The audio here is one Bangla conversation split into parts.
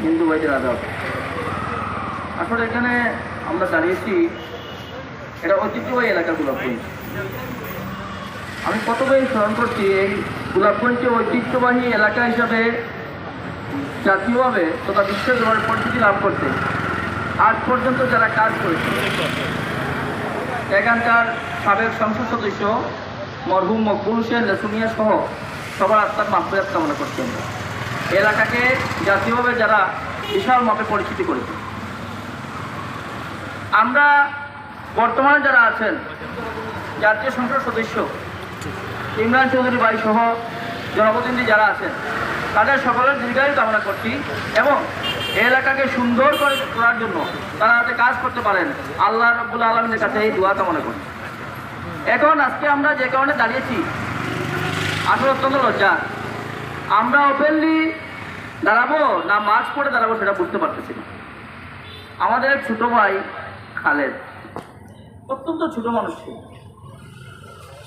হিন্দু ভাইদের আদাব। আসলে এখানে আমরা দাঁড়িয়েছি, এটা ঐতিহ্যবাহী এলাকা গোলাপগঞ্জ। আমি কতবার স্মরণ করছি, এই গোলাপগঞ্জে ঐতিহ্যবাহী এলাকা হিসাবে জাতীয়ভাবে তথা বিশ্বজুড়ে পরিচিতি লাভ করতে আজ পর্যন্ত যারা কাজ করেছে, এখানকার সাবেক সংসদ সদস্য মরহুম মকবুল হোসেন লেসুমিয়া সহ সবার আত্মার মাগফিরাত কামনা করছেন। এলাকাকে জাতীয়ভাবে যারা বিশাল মাপে পরিচিতি করেছে, আমরা বর্তমানে যারা আছেন জাতীয় সংসদ সদস্য ইমরান চৌধুরী ভাই সহ জনপ্রতিনিধি যারা আছেন, তাদের সকলের দীর্ঘায়ু কামনা করছি এবং এই এলাকাকে সুন্দর করে করার জন্য তারা যাতে কাজ করতে পারেন, আল্লাহ রাব্বুল আলামিনের কাছে এই দোয়া কামনা করি। এখন আজকে আমরা যে কারণে দাঁড়িয়েছি, আসলে অত্যন্ত লজ্জা। আমরা ওপেনলি দাঁড়াবো না মাস্ক পরে দাঁড়াবো সেটা বুঝতে পারতেছি না। আমাদের ছোট ভাই খালেদ অত্যন্ত ছোট মানুষ ছিল।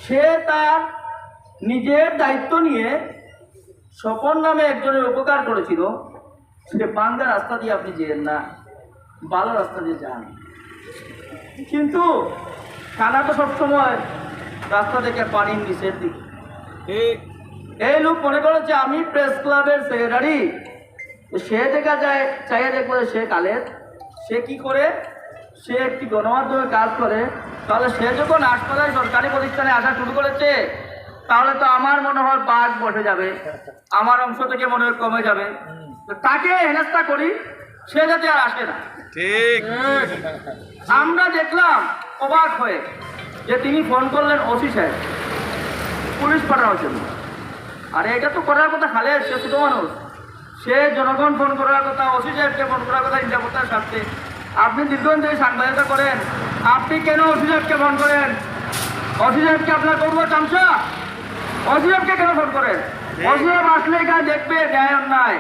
সে তার নিজের দায়িত্ব নিয়ে স্বপন নামে একজনের উপকার করেছিল। সে বাঙ্গা রাস্তা দিয়ে আপনি যেন না, ভালো রাস্তা দিয়ে যান, কিন্তু খানা তো সবসময় রাস্তা থেকে পানির নিচের দিকে। এই লোক মনে করেছে আমি প্রেস ক্লাবের সেক্রেটারি, সে দেখা যায় চাইয়ে দেখবো সে খালেদ। সে কি করে? সে একটি গণমাধ্যমে কাজ করে। তাহলে সে যখন হাসপাতালে সরকারি প্রতিষ্ঠানে আসা শুরু করেছে, তাহলে তো আমার মনে হয় বাঘ বসে যাবে, আমার অংশ থেকে মনে হয় কমে যাবে। তাকে হেনস্থা করি, সে যাতে আর আসে না। ঠিক। আমরা দেখলাম অবাক হয়ে যে তিনি ফোন করলেন ওসি সাহেব, পুলিশ পাঠানোর জন্য। আরে এটা তো করার কথা খালেদ, সে ছোট মানুষ, সে জনগণ ফোন করার কথা, ওসি সাহেবকে ফোন করার কথা নিরাপত্তার স্বার্থে। আপনি দীর্ঘদিন থেকে সাংবাদিকতা করেন, আপনি কেন ওসি সাহেবকে ফোন করেন? ওসি সাহেবকে আপনার করবো চামচা? ওসি সাহেবকে কেন ফোন করেন? ওসি সাহেব আসলে এখানে দেখবে ন্যায় অন্যায়।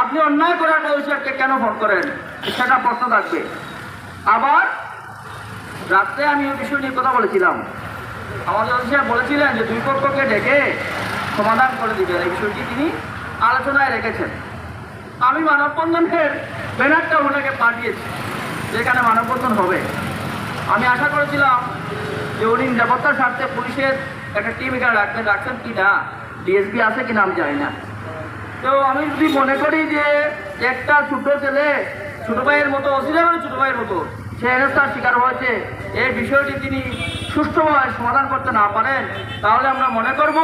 আপনি অন্যায় করার ওসি সাহেবকে কেন ফোন করেন? সেটা প্রশ্ন থাকবে। আবার রাত্রে আমি ওই বিষয় নিয়ে কথা বলেছিলাম। আমাদের ওসি সাহেব বলেছিলেন যে দুই পক্ষকে ডেকে সমাধান করে দিবেন, এই বিষয়টি তিনি আলোচনায় রেখেছেন। আমি মানববন্ধনের ব্যানারটা ওনাকে পাঠিয়েছি, যেখানে মানববন্ধন হবে। আমি আশা করেছিলাম যে উনি নিরাপত্তার স্বার্থে পুলিশের একটা টিম এখানে রাখছেন কি না, ডিএসপি আছে কি না আমি জানি না। তো আমি যদি মনে করি যে একটা ছোট ছেলে ছোট ভাইয়ের মতো, অসিলের ছোট ভাইয়ের মতো সে হেনস্থার শিকার হয়েছে, এই বিষয়টি তিনি সুষ্ঠুভাবে সমাধান করতে না পারেন, তাহলে আমরা মনে করব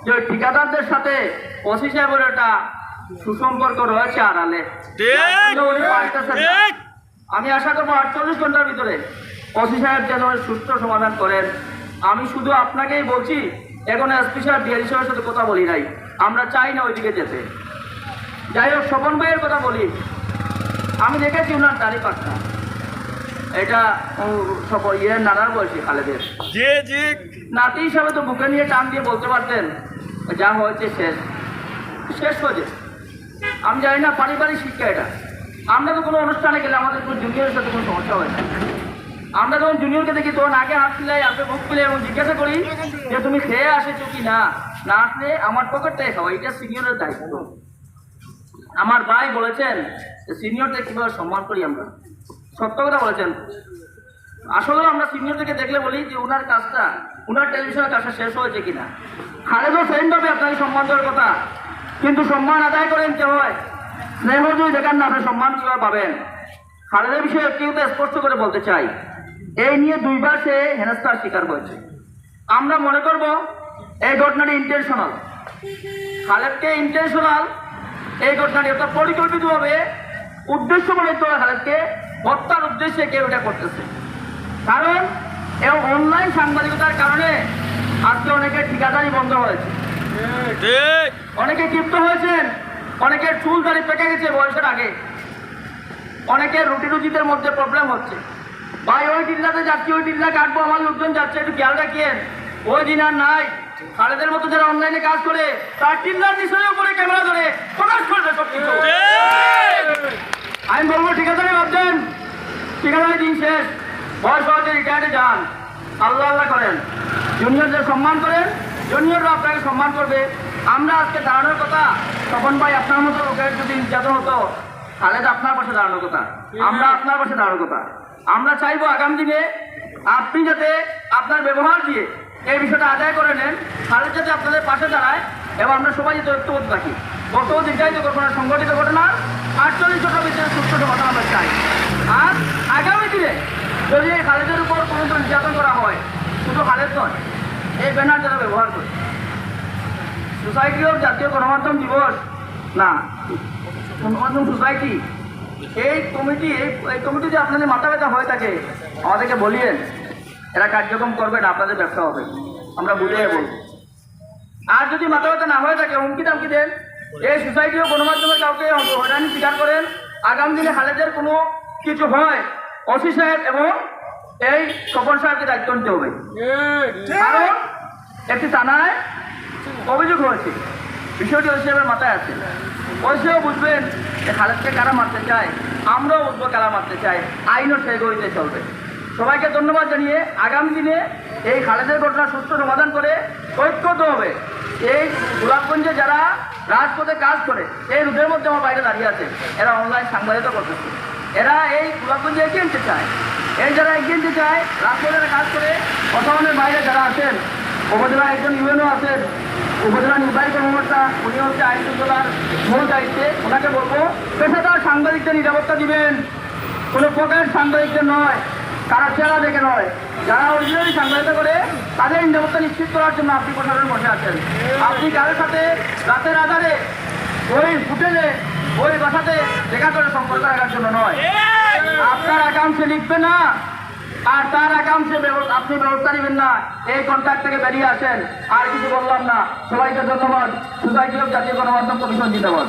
যে ওই ঠিকাদারদের সাথে ওসি সাহেবের একটা সুসম্পর্ক রয়েছে আড়ালে। আমি আশা করবো 48 ঘন্টার ভিতরে ওসি সাহেব যেন সুষ্ঠু সমাধান করেন। আমি শুধু আপনাকেই বলছি, এখন এসপি সাহেব বিহারি সাহেবের সাথে কথা বলি নাই, আমরা চাই না ওইদিকে যেতে। যাই হোক, স্বপন ভাইয়ের কথা বলি। আমি দেখেছি ওনার দাড়ি পাটনা, এটা নানার বয়সী খালেদের নাতি হিসাবে তো বুকে নিয়ে টান দিয়ে বলতে পারতেন যা হয়েছে শেষ হয়েছে। আমি জানি না পারিবারিক শিক্ষা এটা। আমরা তো কোনো অনুষ্ঠানে গেলে আমাদের কোনো জুনিয়রের সাথে কোনো সমস্যা হয় না। আমরা যখন জুনিয়রকে দেখি তখন আগে হাত পিলাই, আগে মুখ পিলাই এবং জিজ্ঞাসা করি যে তুমি খেয়ে আসেছো কি না, না আসলে আমার পকেটটাই খাওয়া, এটা সিনিয়রের দায়িত্ব। আমার ভাই বলেছেন যে সিনিয়রদের কীভাবে সম্মান করি আমরা, সত্য কথা বলেছেন। আসলে আমরা সিনিয়রদেরকে দেখলে বলি যে ওনার কাজটা, ওনার টেলিভিশনের কাজটা শেষ হয়েছে কিনা। খালেদও সেম ভাবে আপনাকে সম্মান দেওয়ার কথা, কিন্তু সম্মান আদায় করেন কে হয়? স্নেহ যদি দেখান না, আপনি সম্মান কীভাবে পাবেন? খালেদের বিষয়ে কেউ তো স্পষ্ট করে বলতে চাই, এই নিয়ে 2 বার সে হেনস্থার শিকার হয়েছে। আমরা মনে করব এই ঘটনাটি ইন্টেনশনাল, খালেদকে ইন্টেনশনাল এই ঘটনাটি অর্থাৎ পরিকল্পিতভাবে উদ্দেশ্য মনে করা খালেদকে হত্যার উদ্দেশ্যে কেউ এটা করতেছে। কারণ এই অনলাইন সাংবাদিকতার কারণে আজকে অনেকের ঠিকাদারি বন্ধ হয়েছে, অনেকে ক্ষিপ্ত হয়েছেন, অনেকের চুল দাড়ি পেকে গেছে বয়সের আগে, অনেকের রুটি রুজিদের মধ্যে প্রবলেম হচ্ছে। ভাই ওই ডিল্লাতে যাচ্ছি, ওই ডিল্লা কাটবো, আমার লোকজন যাচ্ছে, একটু খেয়াল রাখিয়েন। ওই দিন আর নাই। খালেদের মতো যারা অনলাইনে কাজ করে তার ডিল্লার বিষয়ের উপরে ক্যামেরা ধরে প্রকাশ করবে সব কিছু। আমি বলবো ঠিকাদারি ভাবছেন, ঠিকাদারি দিন শেষ, বয়স হয়েছে, রিটায়ার্ডে যান, আল্লাহ আল্লাহ করেন, জুনিয়রদের সম্মান করেন, জুনিয়ররা আপনাকে সম্মান করবে। আমরা আজকে দাঁড়ানোর কথা, তখন ভাই আপনার মতো লোকের যদি নির্যাতন হতো, খালেদা আপনার পাশে দাঁড়ানোর কথা, আমরা আপনার পাশে দাঁড়ানোর কথা। আমরা চাইবো আগামী দিনে আপনি যাতে আপনার ব্যবহার দিয়ে এই বিষয়টা আদায় করে নেন, খালেদ যাতে আপনাদের পাশে দাঁড়ায় এবং আমরা সবাই যাতে ঐক্যবদ্ধ থাকি। গত দীর্ঘায়িত ঘটনা, সংগঠিত ঘটনার 48 ঘটনার ভিতরে সুস্থ সমাধান আমরা চাই। আর আগামী দিনে যদি এই খালেদের উপর কোনো নির্যাতন করা হয়, শুধু খালেদ নয়, এই ব্যানার যারা ব্যবহার করে সোসাইটি অফ জাতীয় গণমাধ্যম দিবস না, গণমাধ্যম সোসাইটি, এই কমিটি যে আপনাদের মাথা ব্যথা হয়ে থাকে, আমাদেরকে বলিয়েন এরা কার্যক্রম করবে না, আপনাদের ব্যবসা হবে, আমরা বুঝিয়ে বলব। আর যদি মাথা ব্যথা না হয়ে থাকে, হুমকি দামকি দেন, এই সোসাইটি ও গণমাধ্যমের কাউকে হয়রানি স্বীকার করেন, আগামী দিনে খালেদের কোনো কিছু হয়, ওসি সাহেব এবং এই স্বপন সাহেবকে দায়িত্ব নিতে হবে। কারণ একটি থানায় অভিযোগ হয়েছে, বিষয়টি ওসি সাহেবের মাথায় আছে। ওসিও বুঝবেন যে খালেদকে কারা মারতে চায়, আমরাও বুঝবো কারা মারতে চায়, আইনও সেই গতিতে চলবে। সবাইকে ধন্যবাদ জানিয়ে আগামী দিনে এই খালেদের ঘটনা সুষ্ঠু সমাধান করে ঐক্যবদ্ধ হবে। এই গোলাপগঞ্জে যারা রাজপথে কাজ করে, এই রোদের মধ্যে আমার বাইরে দাঁড়িয়ে আছে, এরা অনলাইন সাংবাদিকতা করতেছে, এরা এই গোলাপগঞ্জে এগিয়ে নিতে চায়। এই যারা এগিয়ে নিতে চায়, রাজপথে কাজ করে, বর্তমানের বাইরে যারা আছেন, উপজেলা একজন ইউএনও আছেন, উপজেলা নির্বাহী কর্মকর্তা, উনি হচ্ছে আইন শৃঙ্খলার মূল দায়িত্বে, ওনাকে বলবো পেশাদার সাংবাদিকদের নিরাপত্তা দিবেন, কোনো প্রকার সাংবাদিকদের নয়, কারা চেহারা দেখে নয়, যারা অরিজিনালি সাংবাদিকতা করে তাদের নিরাপত্তা নিশ্চিত করার জন্য আপনি প্রশাসন বসে আছেন। আপনি কারোর সাথে রাতের আধারে ওই হোটেলে ওই বাসাতে দেখা করে সম্পর্ক রাখার জন্য নয়। আপনার আকাঙ্ক্ষে লিখবে না আর তার আকাঙ্ক্ষে আপনি ব্যবস্থা নেবেন না, এই কন্ট্যাক্ট থেকে বেরিয়ে আসেন। আর কিছু বললাম না, সবাইকে ধন্যবাদ। সোসাইটি অফ জাতীয় গণমাধ্যম কমিশন জিন্দাবাদ।